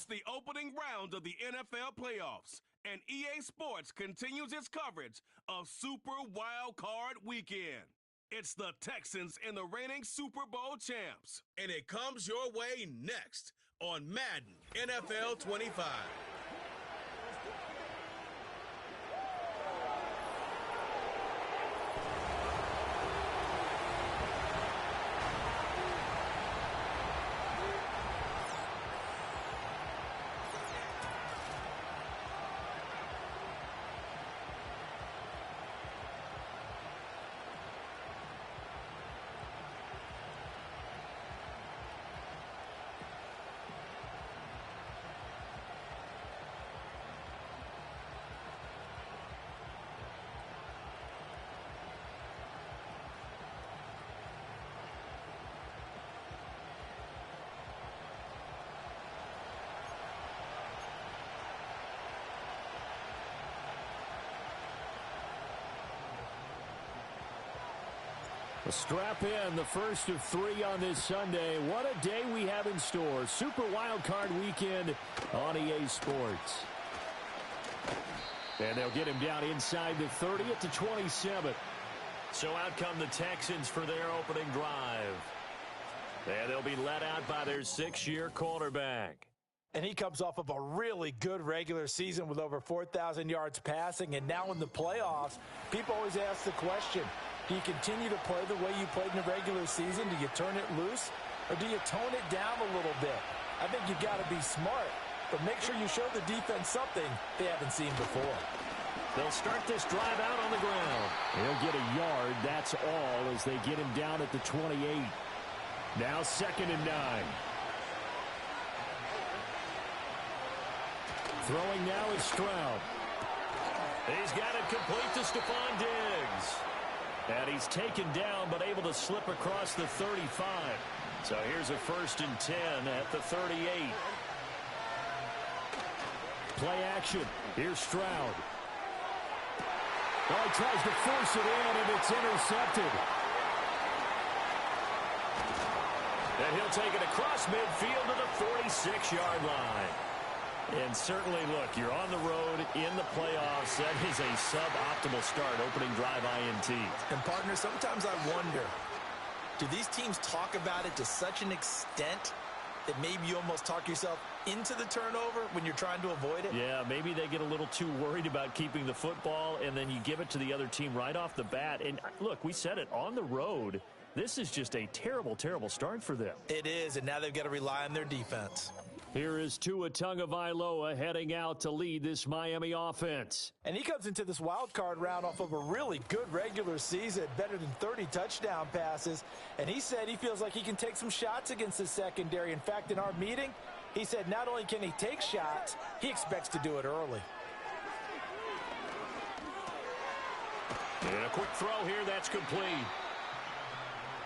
It's the opening round of the NFL playoffs, and EA Sports continues its coverage of Super Wild Card Weekend. It's the Texans and the reigning Super Bowl champs, and it comes your way next on Madden NFL 25. Strap in, the first of 3 on this Sunday. What a day we have in store. Super Wild Card Weekend on EA Sports. And they'll get him down inside the 30 at the 27. So out come the Texans for their opening drive. And they'll be led out by their 6-year quarterback. And he comes off of a really good regular season with over 4,000 yards passing. And now in the playoffs, people always ask the question, do you continue to play the way you played in the regular season? Do you turn it loose? Or do you tone it down a little bit? I think you've got to be smart, but make sure you show the defense something they haven't seen before. They'll start this drive out on the ground. He'll get a yard, that's all, as they get him down at the 28. Now 2nd and 9. Throwing now is Stroud. He's got it complete to Stephon Diggs. And he's taken down, but able to slip across the 35. So here's a 1st and 10 at the 38. Play action. Here's Stroud. Oh, he tries to force it in, and it's intercepted. And he'll take it across midfield to the 46-yard line. And certainly, look, you're on the road in the playoffs. That is a suboptimal start, opening drive INT. And, partner, sometimes I wonder, do these teams talk about it to such an extent that maybe you almost talk yourself into the turnover when you're trying to avoid it? Yeah, maybe they get a little too worried about keeping the football, and then you give it to the other team right off the bat. And, look, we said it, on the road, this is just a terrible, terrible start for them. It is, and now they've got to rely on their defense. Here is Tua Tagovailoa heading out to lead this Miami offense. And he comes into this wild card round off of a really good regular season, better than 30 touchdown passes. And he said he feels like he can take some shots against the secondary. In fact, in our meeting, he said not only can he take shots, he expects to do it early. And a quick throw here, that's complete.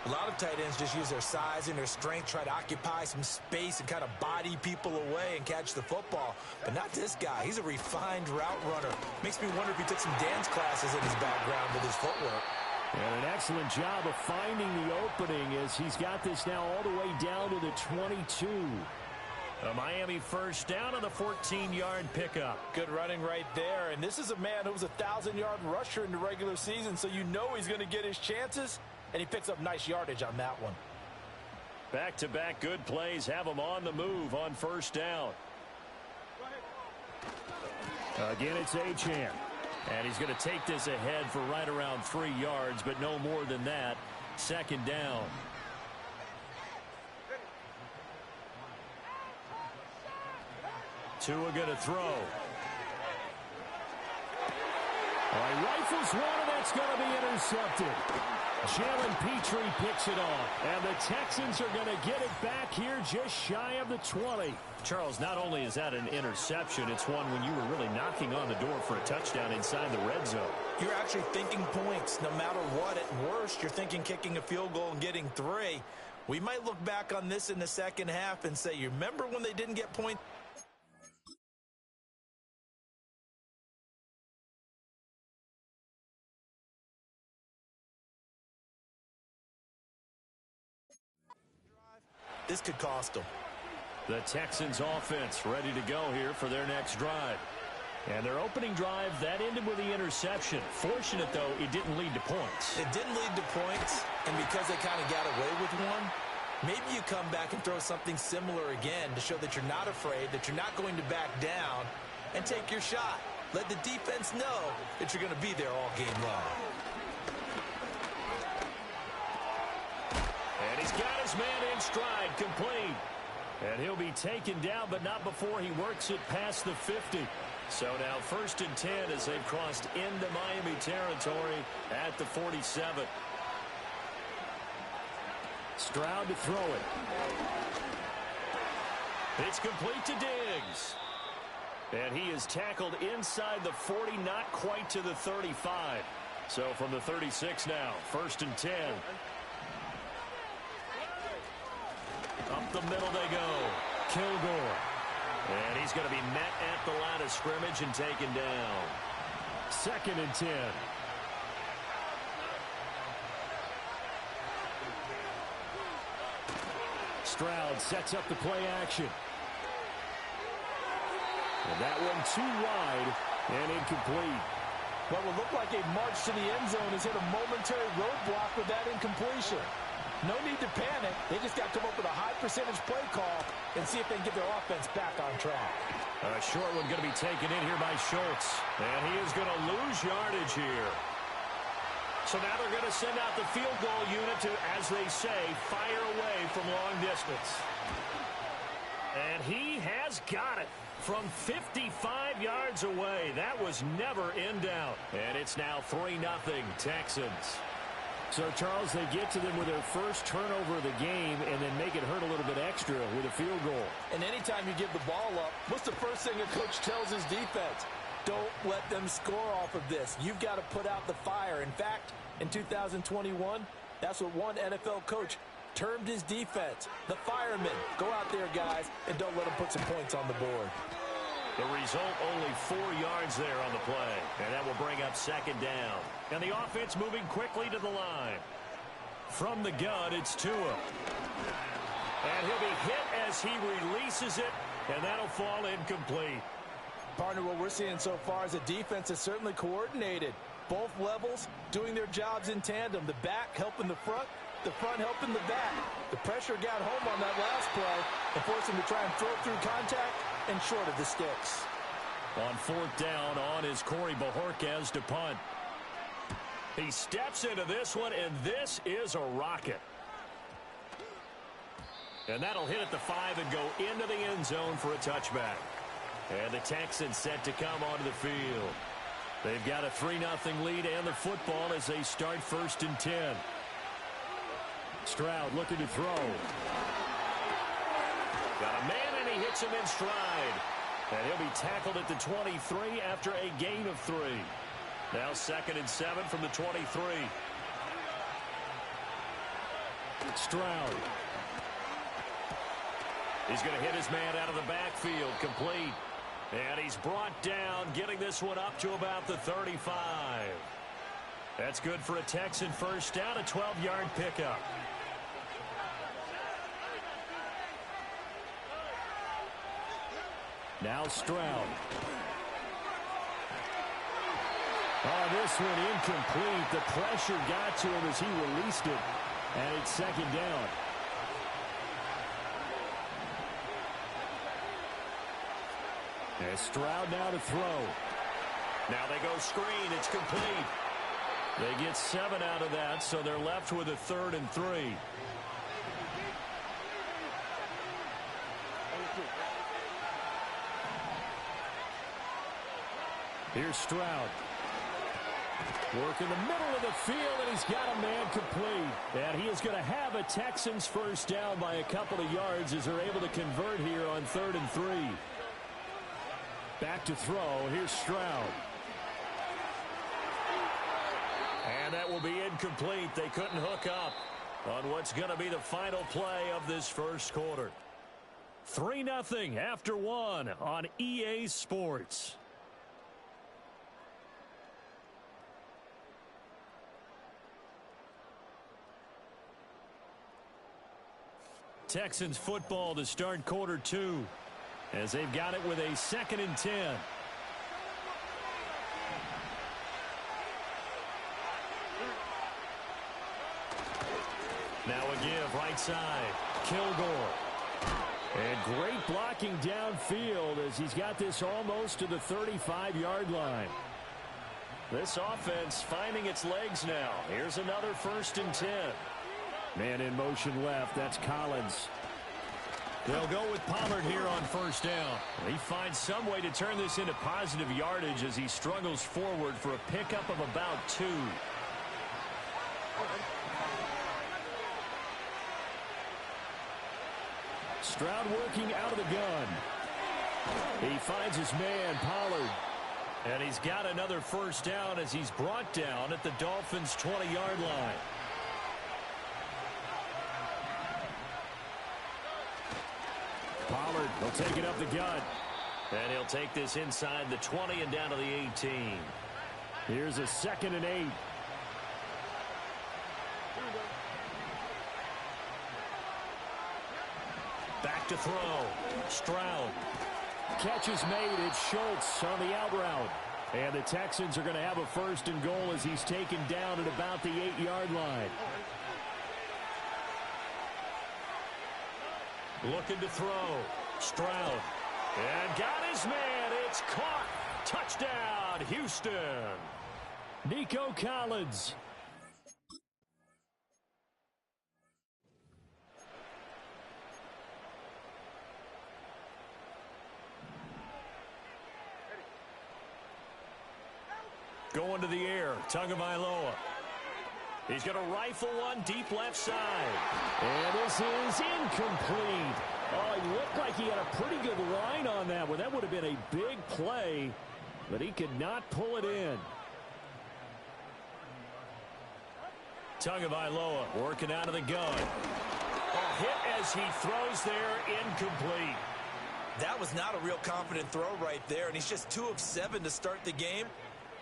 A lot of tight ends just use their size and their strength, try to occupy some space and kind of body people away and catch the football. But not this guy. He's a refined route runner. Makes me wonder if he took some dance classes in his background with his footwork. And an excellent job of finding the opening as he's got this now all the way down to the 22. A Miami first down on the 14-yard pickup. Good running right there. And this is a man who was a 1,000-yard rusher in the regular season, so you know he's going to get his chances. And he picks up nice yardage on that one. Back-to-back good plays have him on the move on first down. Again, it's Achane. And he's going to take this ahead for right around 3 yards, but no more than that. 2nd down. Tua going to throw. He rifles one, and that's going to be intercepted. Jalen Petrie picks it off, and the Texans are going to get it back here just shy of the 20. Charles, not only is that an interception, it's one when you were really knocking on the door for a touchdown inside the red zone. You're actually thinking points no matter what. At worst, you're thinking kicking a field goal and getting 3. We might look back on this in the second half and say, you remember when they didn't get points? This could cost them. The Texans offense ready to go here for their next drive. And their opening drive, that ended with the interception. Fortunate, though, it didn't lead to points. It didn't lead to points, and because they kind of got away with one, maybe you come back and throw something similar again to show that you're not afraid, that you're not going to back down, and take your shot. Let the defense know that you're going to be there all game long. And he's got his man in stride, complete. And he'll be taken down, but not before he works it past the 50. So now 1st and 10 as they've crossed into Miami territory at the 47. Stroud to throw it. It's complete to Diggs. And he is tackled inside the 40, not quite to the 35. So from the 36 now, 1st and 10. Up the middle they go. Kilgore. And he's going to be met at the line of scrimmage and taken down. 2nd and 10. Stroud sets up the play action. And that one too wide and incomplete. What will look like a march to the end zone has hit a momentary roadblock with that incompletion. No need to panic. They just got to come up with a high percentage play call and see if they can get their offense back on track. A short one going to be taken in here by Schultz. And he is going to lose yardage here. So now they're going to send out the field goal unit to, as they say, fire away from long distance. And he has got it from 55 yards away. That was never in doubt. And it's now 3-0 Texans. So, Charles, they get to them with their first turnover of the game and then make it hurt a little bit extra with a field goal. And anytime you give the ball up, what's the first thing a coach tells his defense? Don't let them score off of this. You've got to put out the fire. In fact, in 2021, that's what one NFL coach termed his defense. The firemen. Go out there, guys, and don't let them put some points on the board. The result, only 4 yards there on the play. And that will bring up 2nd down. And the offense moving quickly to the line. From the gun, it's Tua. And he'll be hit as he releases it, and that'll fall incomplete. Partner, what we're seeing so far is a defense that's certainly coordinated. Both levels doing their jobs in tandem. The back helping the front helping the back. The pressure got home on that last play and forced him to try and throw through contact and short of the sticks. On 4th down, on is Corey Bojorquez to punt. He steps into this one, and this is a rocket. And that'll hit at the 5 and go into the end zone for a touchback. And the Texans set to come onto the field. They've got a 3-0 lead and the football as they start 1st and 10. Stroud looking to throw. Got a man, and he hits him in stride. And he'll be tackled at the 23 after a gain of 3. Now 2nd and 7 from the 23. Stroud. He's going to hit his man out of the backfield, complete. And he's brought down, getting this one up to about the 35. That's good for a Texan first down, a 12-yard pickup. Now Stroud. Oh, this one incomplete. The pressure got to him as he released it. And it's 2nd down. And Stroud now to throw. Now they go screen. It's complete. They get 7 out of that, so they're left with a 3rd and 3. Here's Stroud. Work in the middle of the field, and he's got a man complete. And he is going to have a Texans first down by a couple of yards as they're able to convert here on 3rd and 3. Back to throw. Here's Stroud. And that will be incomplete. They couldn't hook up on what's going to be the final play of this first quarter. 3-0 after 1 on EA Sports. Texans football to start quarter 2 as they've got it with a 2nd and 10. Now a give right side. Kilgore. And great blocking downfield as he's got this almost to the 35-yard line. This offense finding its legs now. Here's another 1st and 10. Man in motion left. That's Collins. They'll go with Pollard here on 1st down. He finds some way to turn this into positive yardage as he struggles forward for a pickup of about 2. Stroud working out of the gun. He finds his man, Pollard. And he's got another 1st down as he's brought down at the Dolphins' 20-yard line. Pollard will take it up the gut. And he'll take this inside the 20 and down to the 18. Here's a 2nd and 8. Back to throw. Stroud. Catch is made. It's Schultz on the out route. And the Texans are going to have a 1st and goal as he's taken down at about the 8-yard line. Looking to throw. Stroud. And got his man. It's caught. Touchdown, Houston. Nico Collins. Going to the air, Tagovailoa. He's going to rifle one deep left side. And this is incomplete. Oh, he looked like he had a pretty good line on that one. That would have been a big play, but he could not pull it in. Tagovailoa working out of the gun. A hit as he throws there, incomplete. That was not a real confident throw right there, and he's just 2 of 7 to start the game.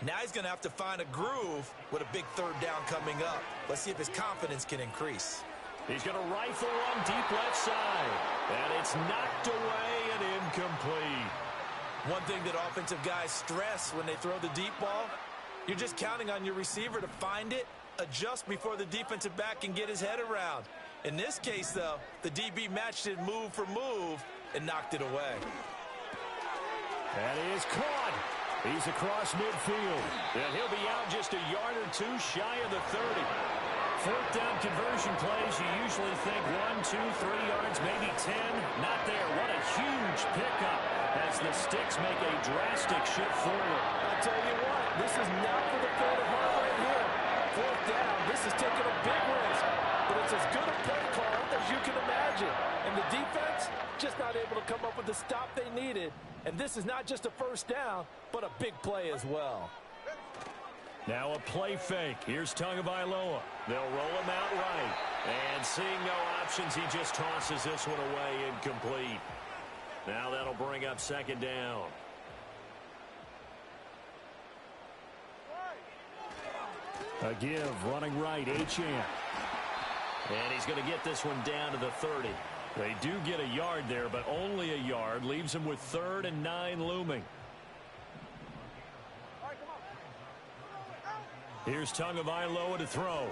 Now he's going to have to find a groove with a big 3rd down coming up. Let's see if his confidence can increase. He's going to rifle one deep left side. And it's knocked away and incomplete. One thing that offensive guys stress when they throw the deep ball, you're just counting on your receiver to find it, adjust before the defensive back can get his head around. In this case, though, the DB matched it move for move and knocked it away. That is caught. He's across midfield. And he'll be out just a yard or 2 shy of the 30. 4th down conversion plays, you usually think 1, 2, 3 yards, maybe 10. Not there. What a huge pickup as the Sticks make a drastic shift forward. I'll tell you what, this is not for the faint of heart right here. 4th down, this is taking a big risk. But it's as good a play call as you can imagine. And the defense just not able to come up with the stop they needed. And this is not just a 1st down, but a big play as well. Now a play fake. Here's Tagovailoa. They'll roll him out right. And seeing no options, he just tosses this one away, incomplete. Now that'll bring up 2nd down. A give, running right, Achane. And he's going to get this one down to the 30. They do get a yard there, but only a yard. Leaves him with 3rd and 9 looming. Here's Tagovailoa to throw.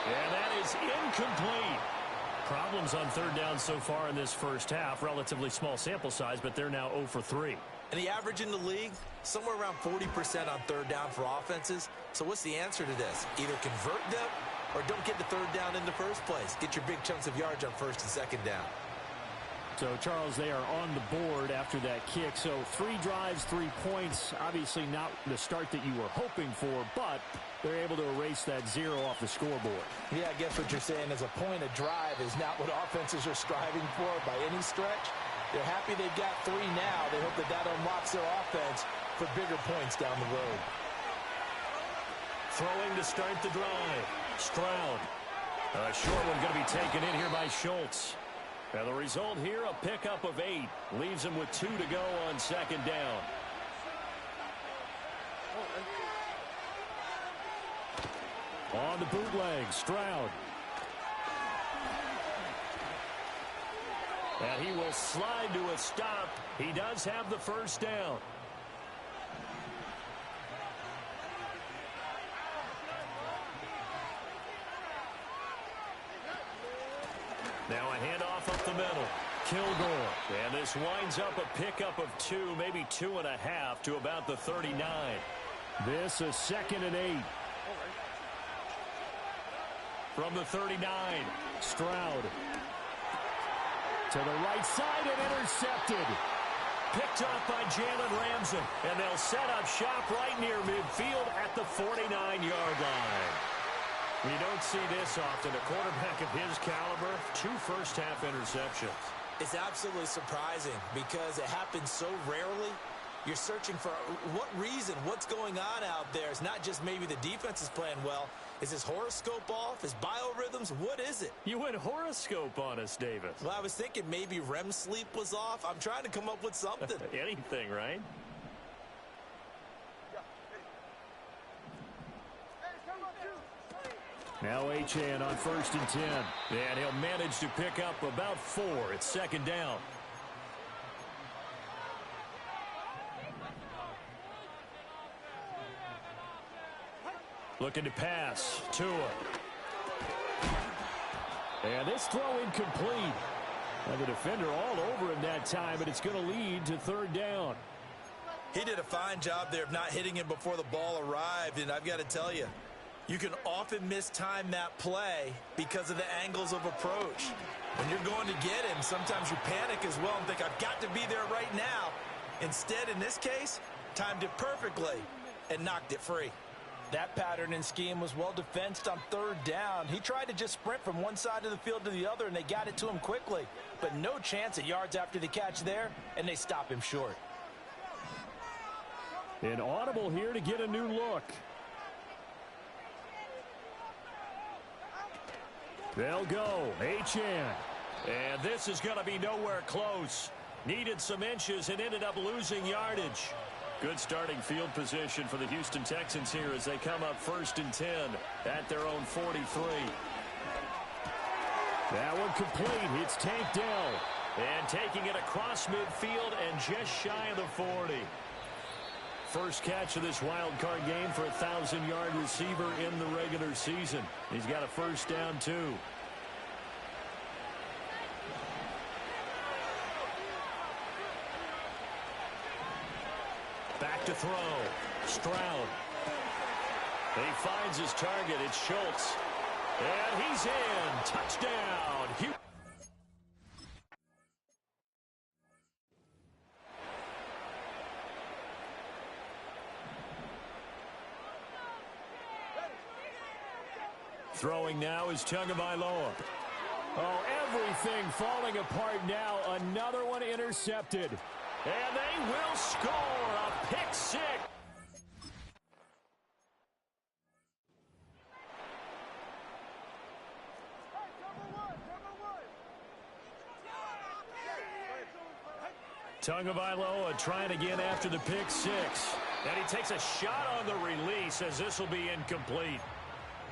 And that is incomplete. Problems on 3rd down so far in this 1st half. Relatively small sample size, but they're now 0 for 3. And the average in the league, somewhere around 40% on 3rd down for offenses. So what's the answer to this? Either convert them or don't get the 3rd down in the first place. Get your big chunks of yards on 1st and 2nd down. So, Charles, they are on the board after that kick. So 3 drives, 3 points. Obviously not the start that you were hoping for, but they're able to erase that 0 off the scoreboard. Yeah, I guess what you're saying is a point of drive is not what offenses are striving for by any stretch. They're happy they've got 3 now. They hope that that unlocks their offense for bigger points down the road. Throwing to start the drive. Stroud. A short one going to be taken in here by Schultz. And the result here, a pickup of 8. Leaves him with 2 to go on 2nd down. On the bootleg, Stroud. And he will slide to a stop. He does have the first down. Now a handoff up the middle. Kilgore. And this winds up a pickup of 2, maybe 2.5 to about the 39. This is 2nd and 8. From the 39, Stroud. To the right side and intercepted. Picked off by Jalen Ramsey. And they'll set up shop right near midfield at the 49-yard line. You don't see this often. A quarterback of his caliber, 2 first-half interceptions. It's absolutely surprising because it happens so rarely. You're searching for what reason, what's going on out there. It's not just maybe the defense is playing well. Is his horoscope off? His biorhythms? What is it? You went horoscope on us, Davis. Well, I was thinking maybe REM sleep was off. I'm trying to come up with something. Anything, right? Now HN on 1st and 10. And he'll manage to pick up about 4. It's 2nd down. Looking to pass. Tua. And this throw incomplete. And the defender all over him that time, but it's going to lead to 3rd down. He did a fine job there of not hitting him before the ball arrived, and I've got to tell you, you can often mistime that play because of the angles of approach. When you're going to get him, sometimes you panic as well and think, I've got to be there right now. Instead, in this case, timed it perfectly and knocked it free. That pattern and scheme was well defensed on 3rd down. He tried to just sprint from one side of the field to the other, and they got it to him quickly. But no chance at yards after the catch there, and they stop him short. An audible here to get a new look. They'll go. HN. And this is going to be nowhere close. Needed some inches and ended up losing yardage. Good starting field position for the Houston Texans here as they come up 1st and 10 at their own 43. That one complete. It's Tank Dell. And taking it across midfield and just shy of the 40. First catch of this wild card game for a 1,000-yard receiver in the regular season. He's got a first down, too. Back to throw. Stroud. He finds his target. It's Schultz. And he's in. Touchdown. Throwing now is Tagovailoa. Oh, everything falling apart now. Another one intercepted. And they will score a pick six. Tagovailoa trying again after the pick six. And he takes a shot on the release as this will be incomplete.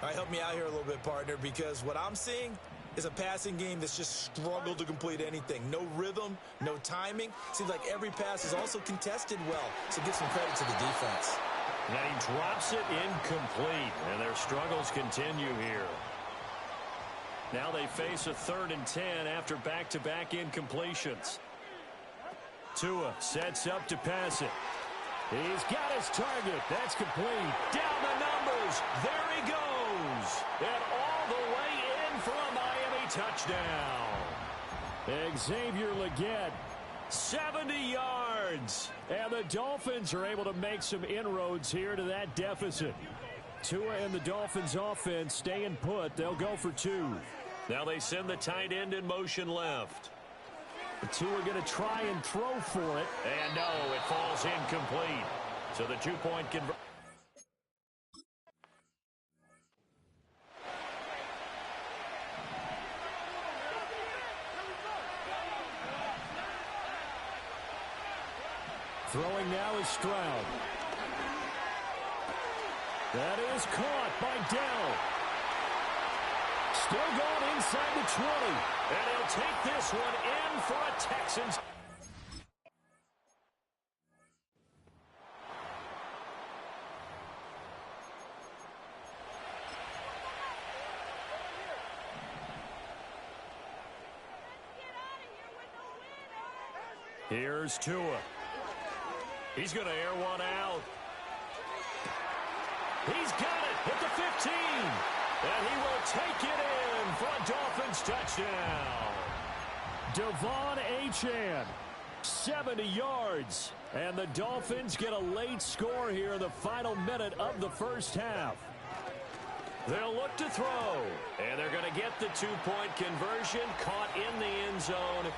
All right, help me out here a little bit, partner, because what I'm seeing is a passing game that's just struggled to complete anything. No rhythm, no timing. Seems like every pass is also contested well, so give some credit to the defense. And he drops it incomplete, and their struggles continue here. Now they face a 3rd and 10 after back-to-back incompletions. Tua sets up to pass it. He's got his target. That's complete. Down the numbers. There he goes. And all the way in for a Miami touchdown. Xavier Legette, 70 yards. And the Dolphins are able to make some inroads here to that deficit. Tua and the Dolphins offense staying put. They'll go for 2. Now they send the tight end in motion left. The 2 are going to try and throw for it. And no, it falls incomplete. So the 2-point conversion. Throwing now is Stroud. That is caught by Dell. Still going inside the 20. And he'll take this one in for a Texans. Here's Tua. He's going to air one out. He's got it at the 15. And he will take it in for a Dolphins touchdown. Devon Achane, 70 yards. And the Dolphins get a late score here in the final minute of the first half. They'll look to throw. And they're going to get the two-point conversion, caught in the end zone.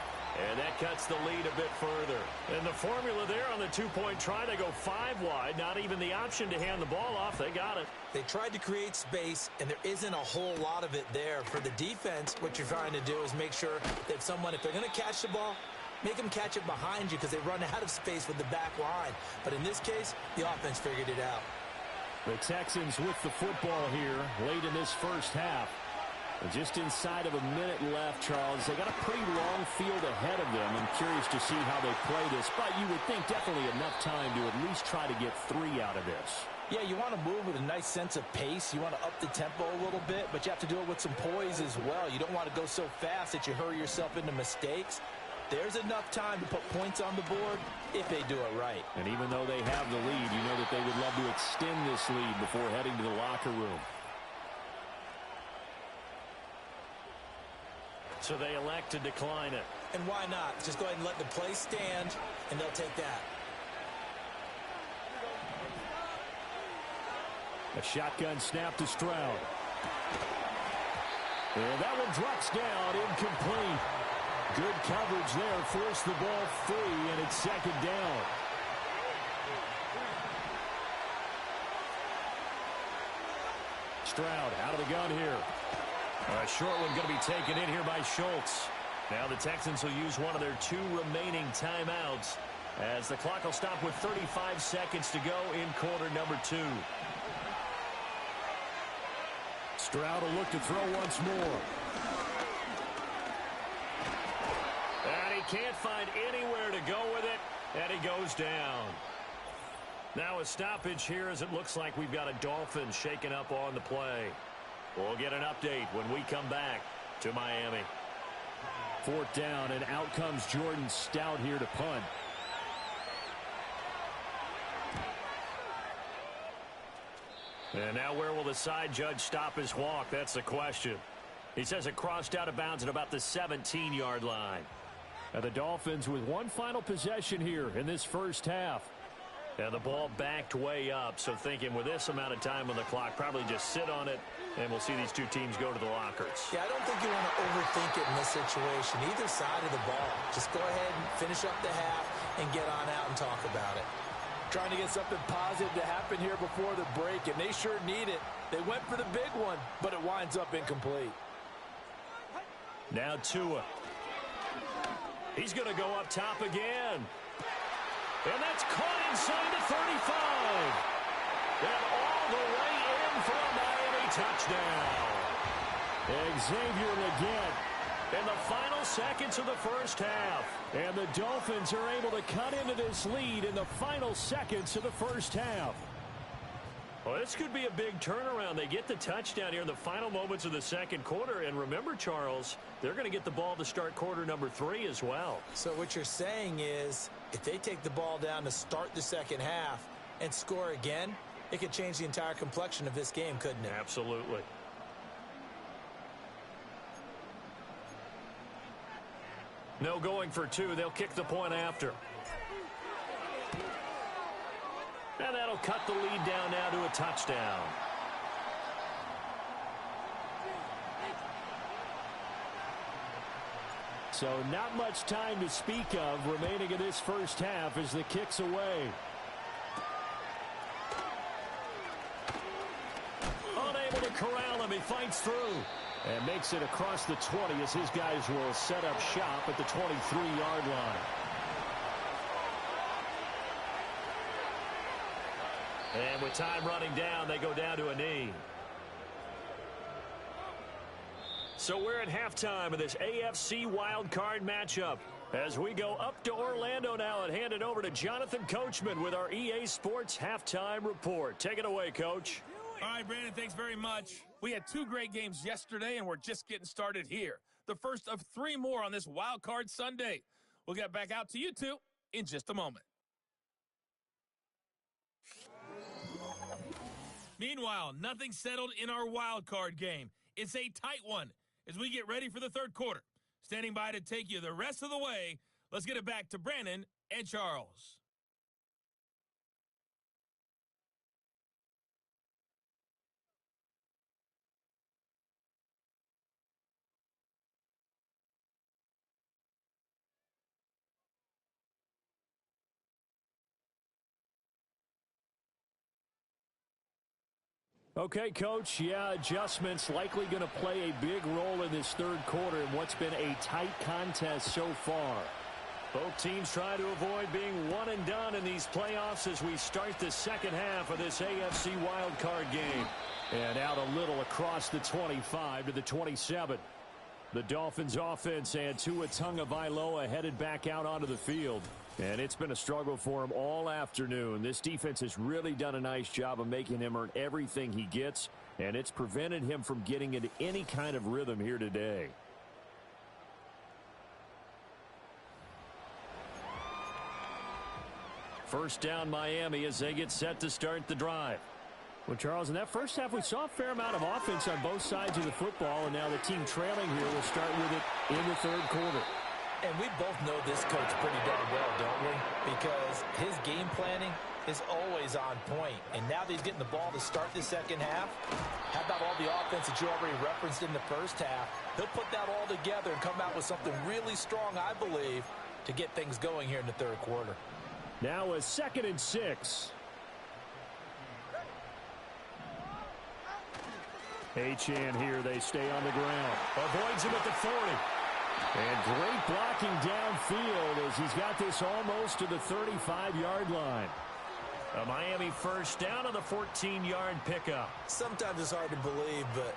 And that cuts the lead a bit further. And the formula there on the two-point try, they go 5 wide. Not even the option to hand the ball off. They got it. They tried to create space, and there isn't a whole lot of it there. For the defense, what you're trying to do is make sure that if they're going to catch the ball, make them catch it behind you because they run out of space with the back line. But in this case, the offense figured it out. The Texans with the football here late in this first half. And just inside of a minute left, Charles. They got a pretty long field ahead of them. I'm curious to see how they play this. But you would think definitely enough time to at least try to get 3 out of this. Yeah, you want to move with a nice sense of pace. You want to up the tempo a little bit, but you have to do it with some poise as well. You don't want to go so fast that you hurry yourself into mistakes. There's enough time to put points on the board if they do it right. And even though they have the lead, you know that they would love to extend this lead before heading to the locker room. So they elect to decline it. And why not? Just go ahead and let the play stand, and they'll take that. A shotgun snap to Stroud. And that one drops down, incomplete. Good coverage there, forced the ball free, and it's second down. Stroud out of the gun here. A short one going to be taken in here by Schultz. Now the Texans will use one of their 2 remaining timeouts as the clock will stop with 35 seconds to go in quarter number 2. Stroud will look to throw once more. And he can't find anywhere to go with it, and he goes down. Now a stoppage here as it looks like we've got a Dolphin shaken up on the play. We'll get an update when we come back to Miami. 4th down, and out comes Jordan Stout here to punt. And now where will the side judge stop his walk? That's the question. He says it crossed out of bounds at about the 17-yard line. And the Dolphins with one final possession here in this first half. And the ball backed way up, so thinking with this amount of time on the clock, probably just sit on it, and we'll see these 2 teams go to the lockers. Yeah, I don't think you want to overthink it in this situation, either side of the ball. Just go ahead and finish up the half and get on out and talk about it. Trying to get something positive to happen here before the break, and they sure need it. They went for the big one, but it winds up incomplete. Now Tua. He's going to go up top again. And that's caught inside the 35. And all the way in for a Miami touchdown. Xavier Legette in the final seconds of the first half. And the Dolphins are able to cut into this lead in the final seconds of the first half. Well, this could be a big turnaround. They get the touchdown here in the final moments of the second quarter. And remember, Charles, they're going to get the ball to start quarter number 3 as well. So what you're saying is if they take the ball down to start the second half and score again, it could change the entire complexion of this game, couldn't it? Absolutely. No going for 2. They'll kick the point after. And that'll cut the lead down now to a touchdown. So not much time to speak of remaining in this first half as the kick's away. Unable to corral him. He fights through. And makes it across the 20 as his guys will set up shop at the 23-yard line. And with time running down, they go down to a knee. So we're at halftime of this AFC wildcard matchup. As we go up to Orlando now and hand it over to Jonathan Coachman with our EA Sports Halftime Report. Take it away, Coach. All right, Brandon, thanks very much. We had 2 great games yesterday, and we're just getting started here. The first of 3 more on this Wild Card Sunday. We'll get back out to you two in just a moment. Meanwhile, nothing settled in our Wild Card game. It's a tight one as we get ready for the third quarter. Standing by to take you the rest of the way, let's get it back to Brandon and Charles. Okay, Coach, adjustments likely going to play a big role in this third quarter in what's been a tight contest so far. Both teams try to avoid being one and done in these playoffs as we start the second half of this AFC wildcard game. And out a little across the 25 to the 27. The Dolphins offense and Tua Tagovailoa headed back out onto the field. And it's been a struggle for him all afternoon. This defense has really done a nice job of making him earn everything he gets, and it's prevented him from getting into any kind of rhythm here today. First down Miami as they get set to start the drive. Well, Charles, in that first half, we saw a fair amount of offense on both sides of the football, and now the team trailing here will start with it in the third quarter. And we both know this coach pretty darn well, don't we? Because his game planning is always on point. And now that he's getting the ball to start the second half, how about all the offense that you already referenced in the first half? He'll put that all together and come out with something really strong, I believe, to get things going here in the third quarter. Now a 2nd and 6. Achane here, they stay on the ground. Avoids him at the 40. And great blocking downfield as he's got this almost to the 35-yard line. A Miami first down on the 14-yard pickup. Sometimes it's hard to believe, but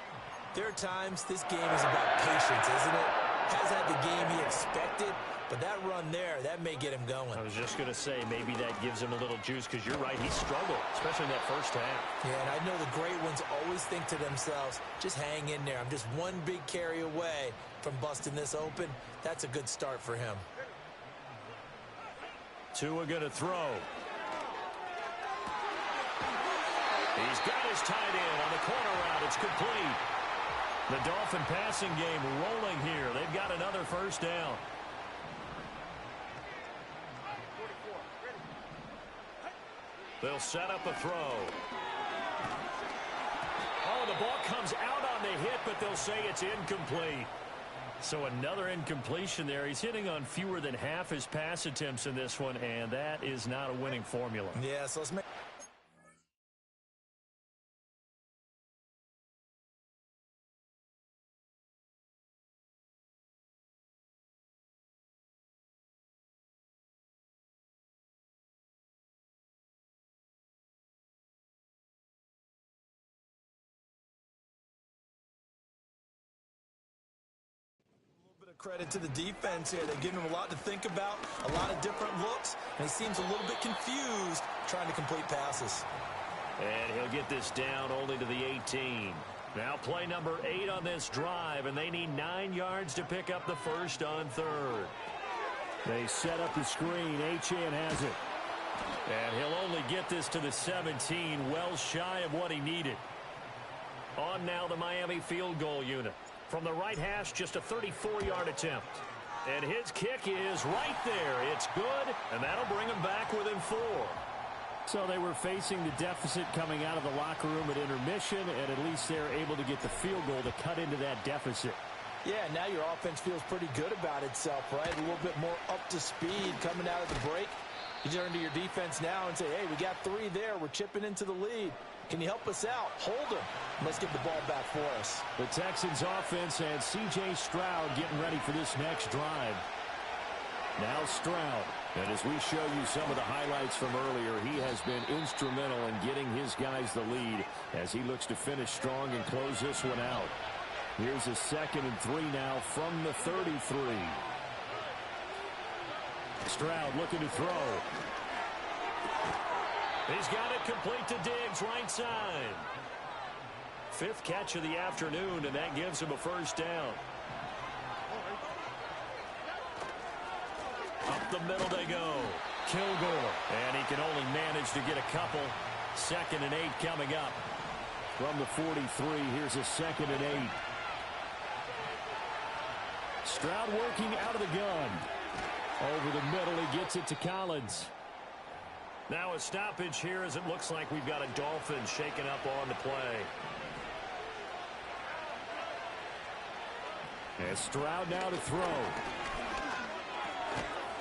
there are times this game is about patience, isn't it? Hasn't had the game he expected, but that run there, that may get him going. I was just going to say, maybe that gives him a little juice because you're right, he struggled, especially in that first half. Yeah, and I know the great ones always think to themselves, just hang in there. I'm just one big carry away from busting this open. That's a good start for him. Tua going to throw. He's got his tight end on the corner route. It's complete. The Dolphin passing game rolling here. They've got another first down. They'll set up a throw. Oh, the ball comes out on the hit, but they'll say it's incomplete. So another incompletion there. He's hitting on fewer than half his pass attempts in this one, and that is not a winning formula. Yeah, so let's make... Credit to the defense here. They've given him a lot to think about, a lot of different looks, and he seems a little bit confused trying to complete passes. And he'll get this down only to the 18. Now play number 8 on this drive, and they need 9 yards to pick up the first on third. They set up the screen. Achane has it. And he'll only get this to the 17, well shy of what he needed. On now the Miami field goal unit. From the right hash, just a 34-yard attempt. And his kick is right there. It's good, and that'll bring him back within 4. So they were facing the deficit coming out of the locker room at intermission, and at least they're able to get the field goal to cut into that deficit. Yeah, now your offense feels pretty good about itself, right? A little bit more up to speed coming out of the break. You turn to your defense now and say, hey, we got 3 there. We're chipping into the lead. Can you help us out? Hold them. Let's get the ball back for us. The Texans offense and C.J. Stroud getting ready for this next drive. Now Stroud. And as we show you some of the highlights from earlier, he has been instrumental in getting his guys the lead as he looks to finish strong and close this one out. Here's a 2nd and 3 now from the 33. Stroud looking to throw. He's got it complete to Diggs, right side. 5th catch of the afternoon, and that gives him a first down. Up the middle they go. Kilgore. And he can only manage to get a couple. 2nd and 8 coming up. From the 43, here's a 2nd and 8. Stroud working out of the gun. Over the middle, he gets it to Collins. Now a stoppage here as it looks like we've got a Dolphin shaken up on the play. And Stroud now to throw.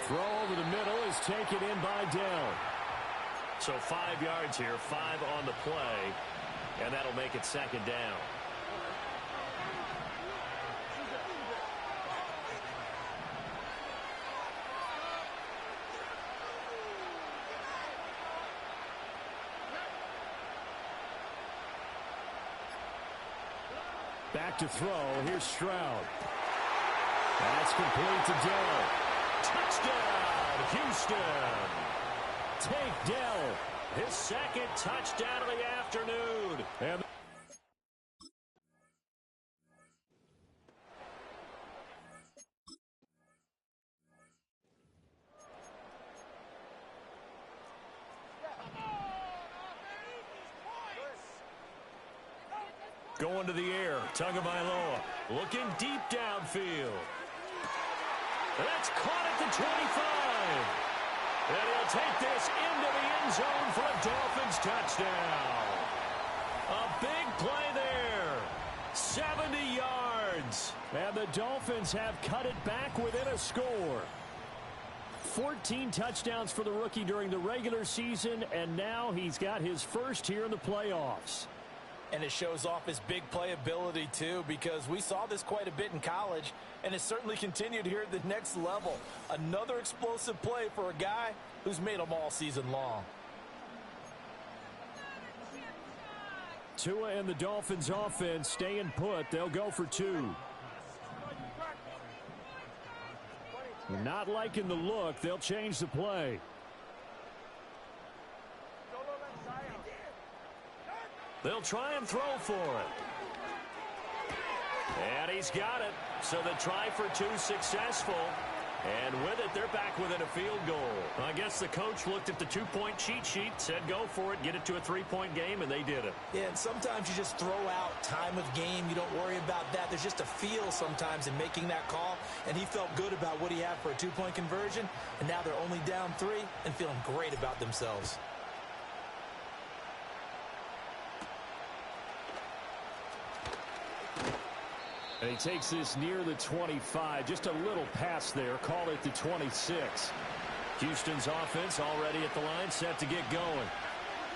Throw over the middle is taken in by Dell. So 5 yards here, 5 on the play, and that'll make it 2nd down. Back to throw. Here's Stroud. That's complete to Dell. Touchdown, Houston. Take Dell. His 2nd touchdown of the afternoon. And going to the air, Tagovailoa looking deep downfield. That's caught at the 25. And he'll take this into the end zone for a Dolphins touchdown. A big play there. 70 yards. And the Dolphins have cut it back within a score. 14 touchdowns for the rookie during the regular season, and now he's got his first here in the playoffs. And it shows off his big playability, too, because we saw this quite a bit in college, and it's certainly continued here at the next level. Another explosive play for a guy who's made them all season long. Tua and the Dolphins offense staying put. They'll go for 2. Not liking the look. They'll change the play. They'll try and throw for it. And he's got it. So the try for 2 successful. And with it, they're back within a field goal. I guess the coach looked at the 2-point cheat sheet, said go for it, get it to a 3-point game, and they did it. Yeah, and sometimes you just throw out time of game. You don't worry about that. There's just a feel sometimes in making that call, and he felt good about what he had for a 2-point conversion, and now they're only down 3 and feeling great about themselves. And he takes this near the 25. Just a little pass there. Call it the 26. Houston's offense already at the line, set to get going.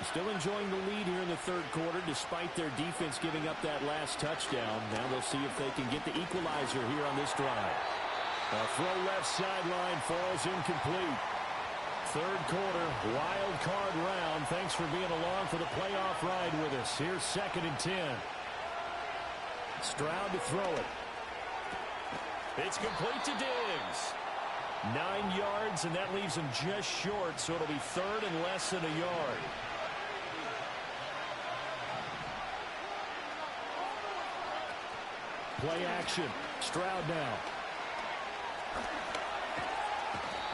Still enjoying the lead here in the 3rd quarter, despite their defense giving up that last touchdown. Now they'll see if they can get the equalizer here on this drive. A throw left sideline falls incomplete. 3rd quarter, wild card round. Thanks for being along for the playoff ride with us. Here's 2nd and 10. Stroud to throw it. It's complete to Diggs. 9 yards, and that leaves him just short, so it'll be 3rd and less than a yard. Play action. Stroud now.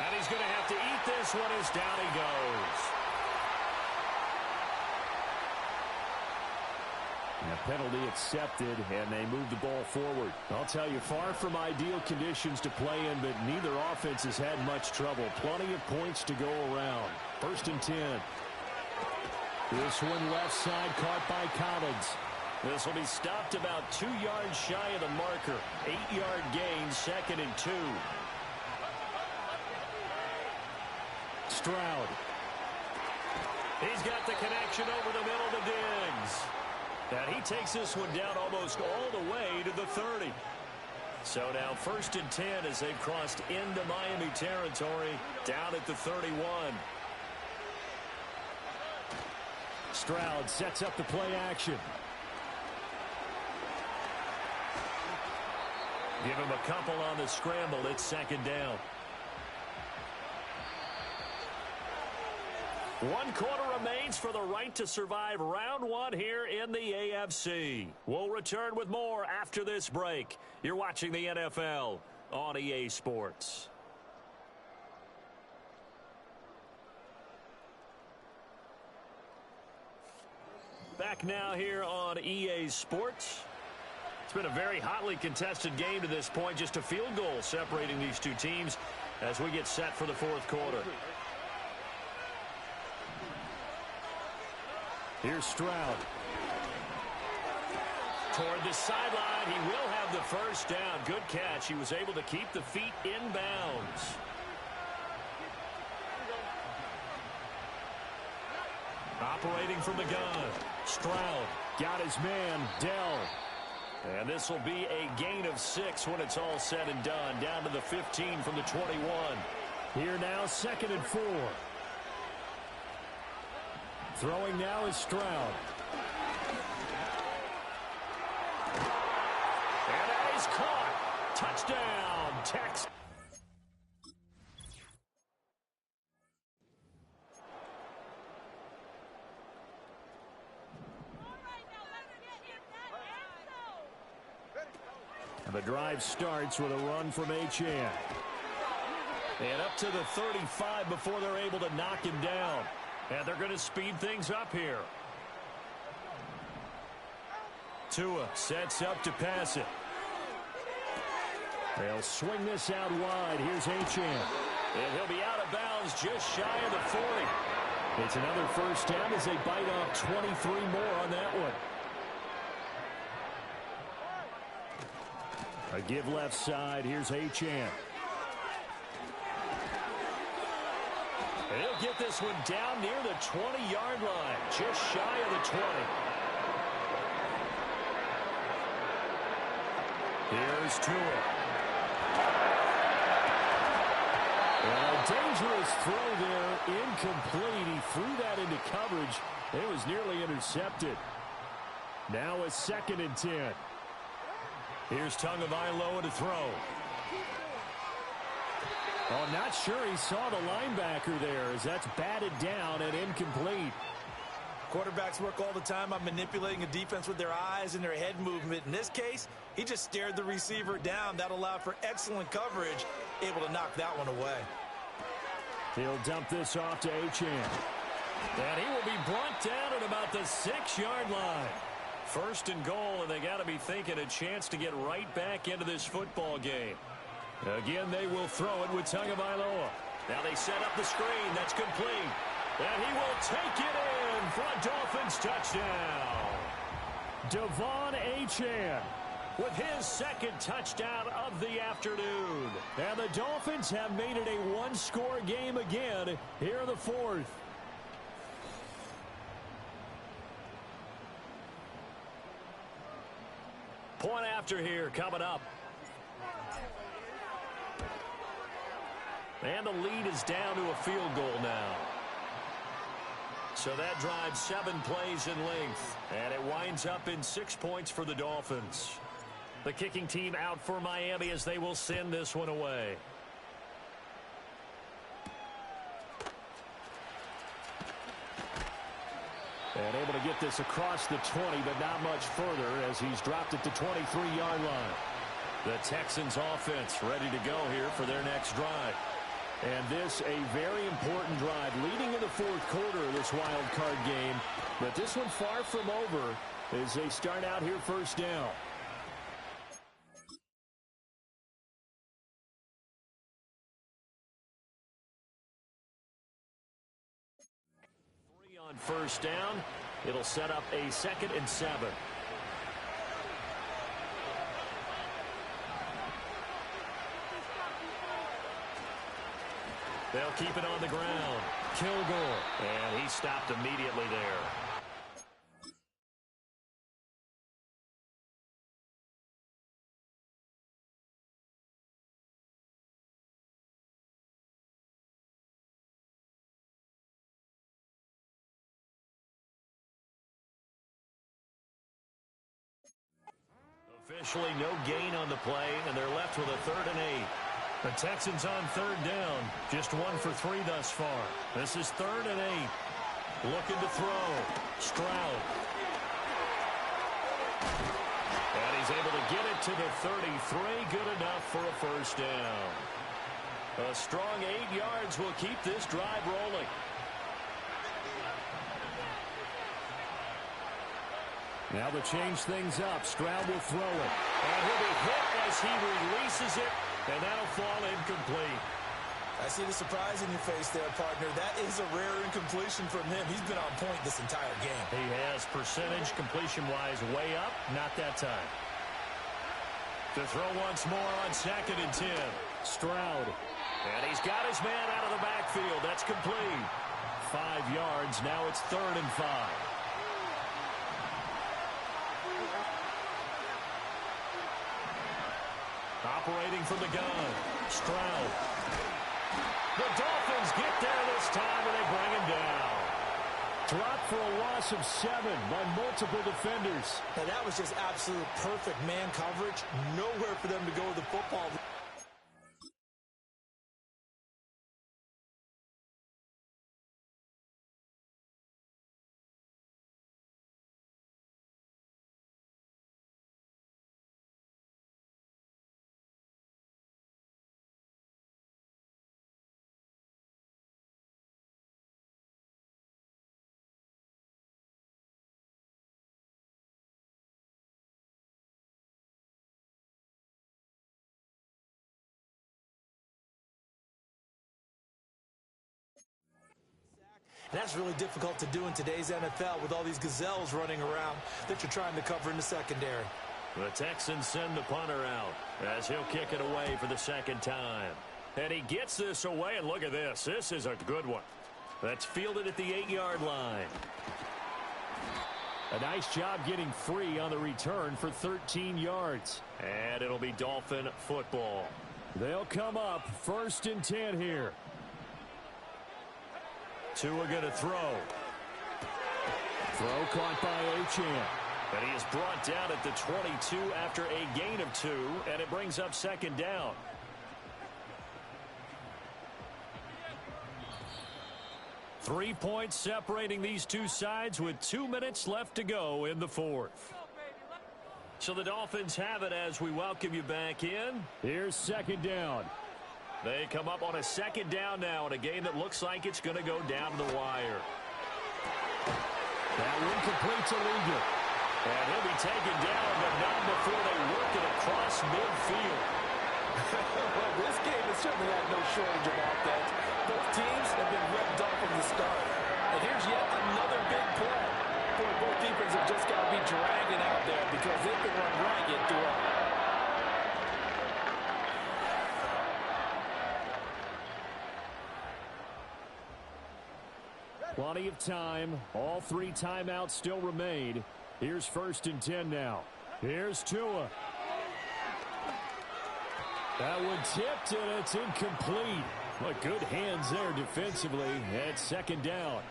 And he's going to have to eat this one as down he goes. And a penalty accepted, and they move the ball forward. I'll tell you, far from ideal conditions to play in, but neither offense has had much trouble. Plenty of points to go around. 1st and 10. This one left side caught by Collins. This will be stopped about 2 yards shy of the marker. 8-yard gain, 2nd and 2. Stroud. He's got the connection over the middle to Diggs. And he takes this one down almost all the way to the 30. So now 1st and 10 as they've crossed into Miami territory, down at the 31. Stroud sets up the play action. Give him a couple on the scramble. It's second down. 1 quarter remains for the right to survive round 1 here in the AFC. We'll return with more after this break. You're watching the NFL on EA Sports. Back now here on EA Sports. It's been a very hotly contested game to this point. Just a field goal separating these two teams as we get set for the fourth quarter. Here's Stroud. Toward the sideline, he will have the first down. Good catch. He was able to keep the feet in bounds. Operating from the gun. Stroud got his man, Dell. And this will be a gain of 6 when it's all said and done. Down to the 15 from the 21. Here now, 2nd and 4. Throwing now is Stroud. And that is caught. Touchdown, Texans. The drive starts with a run from HOU. And up to the 35 before they're able to knock him down. And they're going to speed things up here. Tua sets up to pass it. They'll swing this out wide. Here's HOU. And he'll be out of bounds just shy of the 40. It's another first down as they bite off 23 more on that one. A give left side. Here's HOU. He'll get this one down near the 20-yard line, just shy of the 20. Here's Tua. And a dangerous throw there, incomplete. He threw that into coverage. It was nearly intercepted. Now a 2nd and 10. Here's Tagovailoa to throw. Oh, not sure he saw the linebacker there as that's batted down and incomplete. Quarterbacks work all the time on manipulating a defense with their eyes and their head movement. In this case, he just stared the receiver down. That allowed for excellent coverage, able to knock that one away. He'll dump this off to HOU. And he will be brought down at about the 6-yard line. 1st and goal, and they got to be thinking a chance to get right back into this football game. Again, they will throw it with Tagovailoa. Now they set up the screen. That's complete. And he will take it in for a Dolphins touchdown. Devon Achane with his 2nd touchdown of the afternoon. And the Dolphins have made it a one-score game again here in the 4th. Point after here coming up. And the lead is down to a field goal now. So that drives 7 plays in length. And it winds up in 6 points for the Dolphins. The kicking team out for Miami as they will send this one away. And able to get this across the 20, but not much further as he's dropped it to 23-yard line. The Texans offense ready to go here for their next drive. And this a very important drive leading in the 4th quarter of this wild card game. But this one far from over as they start out here 1st down. On 1st down, it'll set up a 2nd and 7. They'll keep it on the ground. Kilgore. And he stopped immediately there. Officially no gain on the play, and they're left with a 3rd and 8. The Texans on 3rd down. Just 1 for 3 thus far. This is 3rd and 8. Looking to throw. Stroud. And he's able to get it to the 33. Good enough for a 1st down. A strong 8 yards will keep this drive rolling. Now to change things up, Stroud will throw it. And he'll be hit as he releases it, and that'll fall incomplete. I see the surprise in your face there, partner. That is a rare incompletion from him. He's been on point this entire game. He has percentage completion-wise way up, not that time. To throw once more on 2nd and 10. Stroud. And he's got his man out of the backfield. That's complete. 5 yards. Now it's 3rd and 5. Operating from the gun. Stroud. The Dolphins get there this time, and they bring him down. Dropped for a loss of 7 by multiple defenders. Now, that was just absolute perfect man coverage. Nowhere for them to go with the football. And that's really difficult to do in today's NFL with all these gazelles running around that you're trying to cover in the secondary. The Texans send the punter out as he'll kick it away for the 2nd time. And he gets this away, and look at this. This is a good one. That's fielded at the 8-yard line. A nice job getting free on the return for 13 yards. And it'll be Dolphin football. They'll come up 1st and 10 here. Tua going to throw. Throw caught by Achane. And he is brought down at the 22 after a gain of 2, and it brings up 2nd down. Three points separating these two sides with 2 minutes left to go in the 4th. So the Dolphins have it as we welcome you back in. Here's 2nd down. They come up on a 2nd down now in a game that looks like it's going to go down to the wire. That one completes illegal. And he'll be taken down, but not before they work it across midfield. Well, this game has certainly had no shortage of offense. Both teams have been revved up from the start. And here's yet another big play. Boy, both defenses have just got to be dragging out there because they can run ragged throughout. Plenty of time. All 3 timeouts still remain. Here's 1st and 10 now. Here's Tua. That one tipped, and it's incomplete. But good hands there defensively at 2nd down.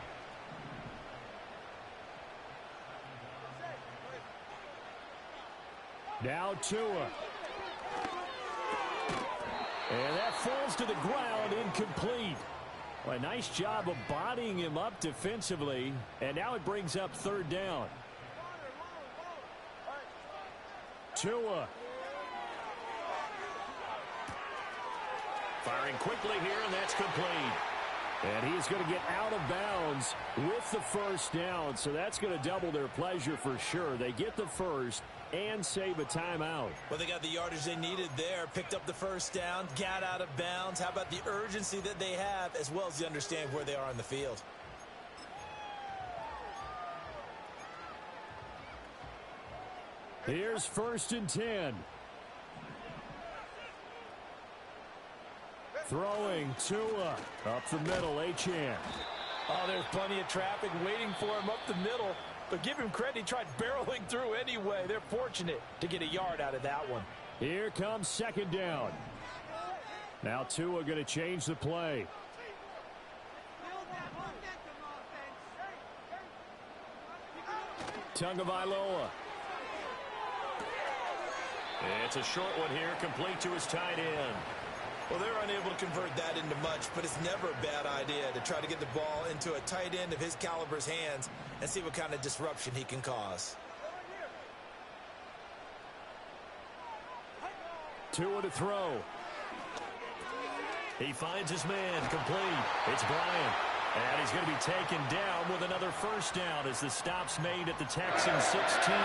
Now Tua. And that falls to the ground, incomplete. Well, a nice job of bodying him up defensively, and now it brings up 3rd down. Tua. Firing quickly here, and that's complete. And he's going to get out of bounds with the 1st down, so that's going to double their pleasure for sure. They get the 1st and save a timeout. Well, they got the yardage they needed there, picked up the 1st down, got out of bounds. How about the urgency that they have, as well as the understand where they are on the field? Here's 1st and 10. Throwing Tua up the middle, Achane. Oh, there's plenty of traffic waiting for him up the middle. But give him credit, he tried barreling through anyway. They're fortunate to get a yard out of that one. Here comes 2nd down. Now Tua going to change the play. Tagovailoa. It's a short one here, complete to his tight end. Well, they're unable to convert that into much, but it's never a bad idea to try to get the ball into a tight end of his caliber's hands and see what kind of disruption he can cause. Tua to throw. He finds his man, complete. It's Bryant. And he's going to be taken down with another first down as the stop's made at the Texans 16.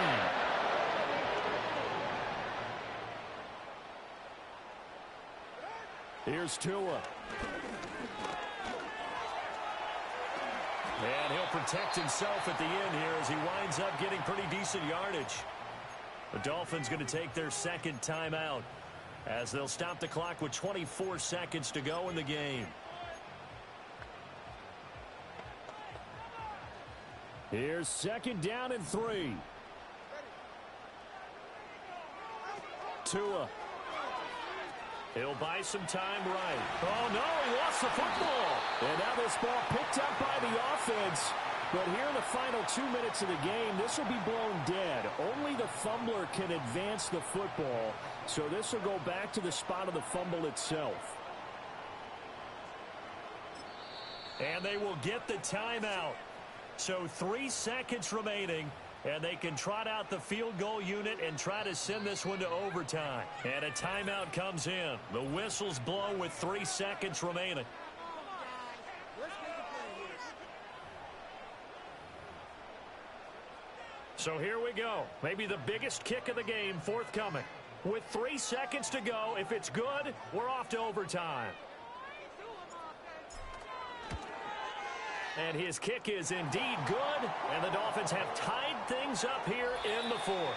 Here's Tua. And he'll protect himself at the end here as he winds up getting pretty decent yardage. The Dolphins going to take their second timeout as they'll stop the clock with 24 seconds to go in the game. Here's second down and 3. Tua. He'll buy some time right. Oh, no, he lost the football. And now this ball picked up by the offense. But here in the final 2 minutes of the game, this will be blown dead. Only the fumbler can advance the football. So this will go back to the spot of the fumble itself. And they will get the timeout. So 3 seconds remaining, and they can trot out the field goal unit and try to send this one to overtime. And a timeout comes in. The whistles blow with 3 seconds remaining. So here we go. Maybe the biggest kick of the game forthcoming. With 3 seconds to go, if it's good, we're off to overtime. And his kick is indeed good, and the Dolphins have tied things up here in the fourth.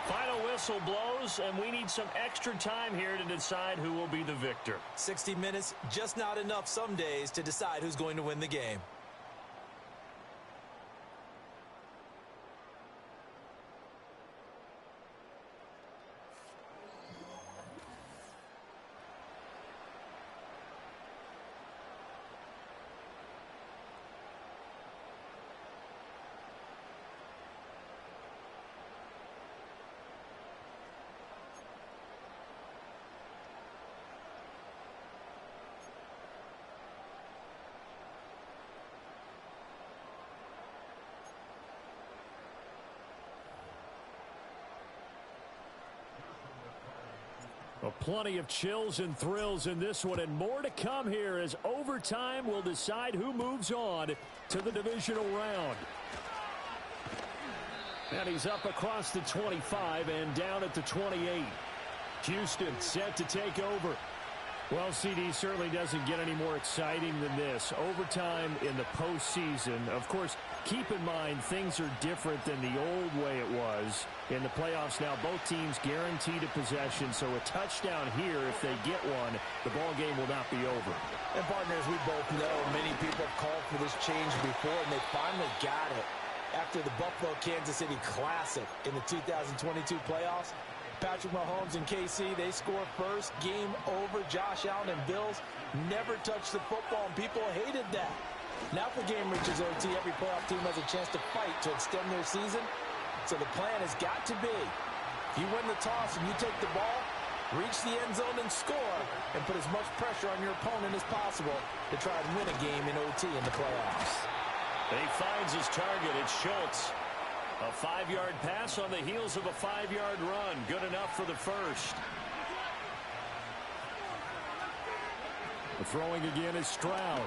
Final whistle blows, and we need some extra time here to decide who will be the victor. 60 minutes, just not enough some days to decide who's going to win the game. Well, plenty of chills and thrills in this one, and more to come here as overtime will decide who moves on to the divisional round. And he's up across the 25 and down at the 28. Houston set to take over. Well, CD certainly doesn't get any more exciting than this. Overtime in the postseason. Of course, keep in mind things are different than the old way it was. In the playoffs now, both teams guaranteed a possession, so a touchdown here, if they get one, the ball game will not be over. And partners, we both know many people have called for this change before, and they finally got it. After the Buffalo-Kansas City Classic in the 2022 playoffs, Patrick Mahomes and KC, they score first, game over. Josh Allen and Bills never touched the football, and people hated that. Now if the game reaches OT, every playoff team has a chance to fight to extend their season. So the plan has got to be, if you win the toss and you take the ball, reach the end zone and score, and put as much pressure on your opponent as possible to try and win a game in OT in the playoffs. He finds his target. It's Schultz. A 5-yard pass on the heels of a 5-yard run. Good enough for the first. The throwing again is Stroud.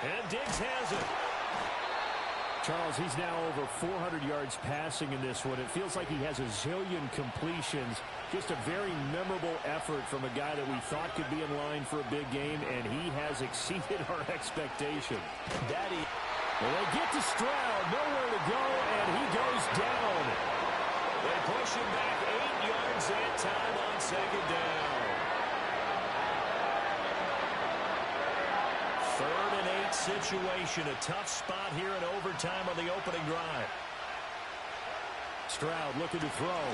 And Diggs has it. Charles, he's now over 400 yards passing in this one. It feels like he has a zillion completions. Just a very memorable effort from a guy that we thought could be in line for a big game, and he has exceeded our expectation. Daddy. Well, they get to Stroud, nowhere to go, and he goes down. They push him back 8 yards that time on second down. 3rd and 8 situation. A tough spot here in overtime on the opening drive. Stroud looking to throw.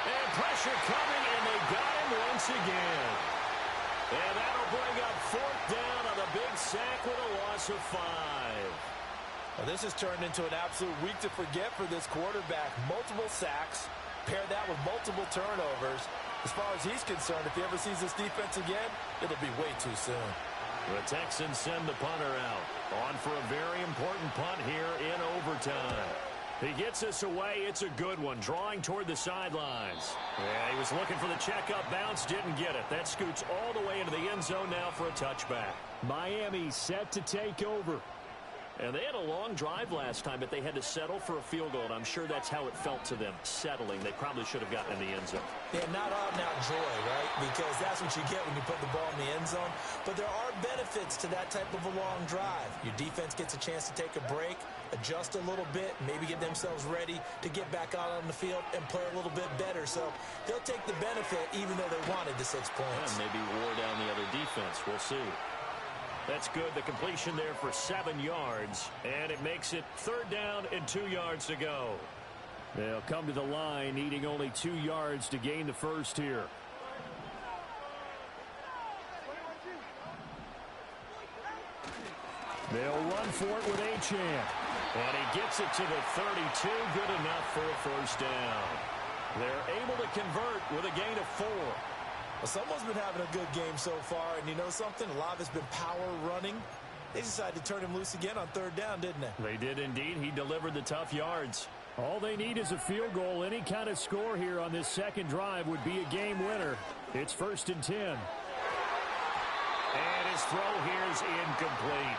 And pressure coming, and they got him once again. And that'll bring up 4th down on a big sack with a loss of 5. Well, this has turned into an absolute week to forget for this quarterback. Multiple sacks, Pair that with multiple turnovers. As far as he's concerned, if he ever sees this defense again, it'll be way too soon. The Texans send the punter out. On for a very important punt here in overtime. He gets this away. It's a good one. Drawing toward the sidelines. Yeah, he was looking for the checkup bounce. Didn't get it. That scoots all the way into the end zone now for a touchback. Miami set to take over. And they had a long drive last time, but they had to settle for a field goal, and I'm sure that's how it felt to them, settling. They probably should have gotten in the end zone. Yeah, not out and out joy, right? Because that's what you get when you put the ball in the end zone. But there are benefits to that type of a long drive. Your defense gets a chance to take a break, adjust a little bit, maybe get themselves ready to get back out on the field and play a little bit better. So they'll take the benefit even though they wanted the 6 points. And maybe wore down the other defense. We'll see. That's good. The completion there for 7 yards. And it makes it 3rd down and 2 yards to go. They'll come to the line, needing only 2 yards to gain the first here. They'll run for it with HOU. And he gets it to the 32. Good enough for a 1st down. They're able to convert with a gain of 4. Well, someone's been having a good game so far, and you know something? A lot of it's been power running. They decided to turn him loose again on 3rd down, didn't they? They did indeed. He delivered the tough yards. All they need is a field goal. Any kind of score here on this second drive would be a game winner. It's 1st and 10. And his throw here is incomplete.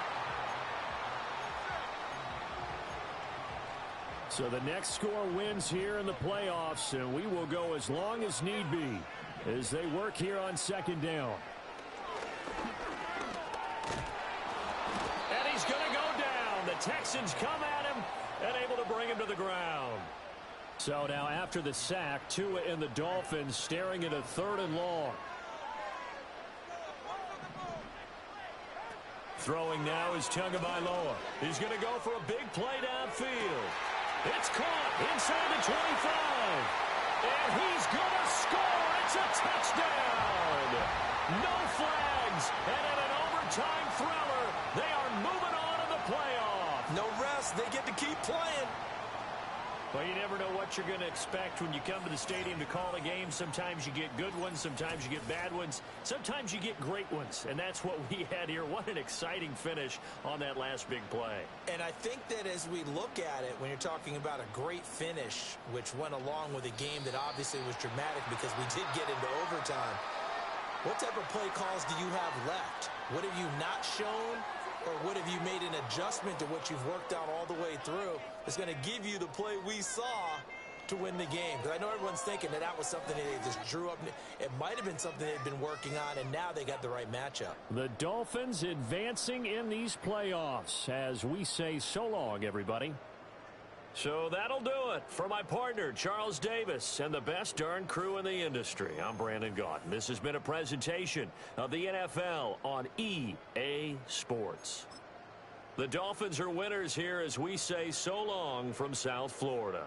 So the next score wins here in the playoffs, and we will go as long as need be as they work here on 2nd down. And he's going to go down. The Texans come at him and able to bring him to the ground. So now after the sack, Tua and the Dolphins staring at a 3rd and long. Throwing now is Tagovailoa. He's going to go for a big play downfield. It's caught inside the 25. And he's going to score. It's a touchdown. No flags. And in an overtime thriller, they are moving on in the playoff. No rest. They get to keep playing. Well, you never know what you're going to expect when you come to the stadium to call a game. Sometimes you get good ones. Sometimes you get bad ones. Sometimes you get great ones. And that's what we had here. What an exciting finish on that last big play. And I think that as we look at it, when you're talking about a great finish, which went along with a game that obviously was dramatic because we did get into overtime, what type of play calls do you have left? What have you not shown? Or what have you made an adjustment to what you've worked out all the way through that's going to give you the play we saw to win the game? Because I know everyone's thinking that was something that they just drew up. It might have been something they'd been working on, and now they got the right matchup. The Dolphins advancing in these playoffs as we say so long, everybody. So that'll do it for my partner, Charles Davis, and the best darn crew in the industry. I'm Brandon Gaunt. This has been a presentation of the NFL on EA Sports. The Dolphins are winners here as we say so long from South Florida.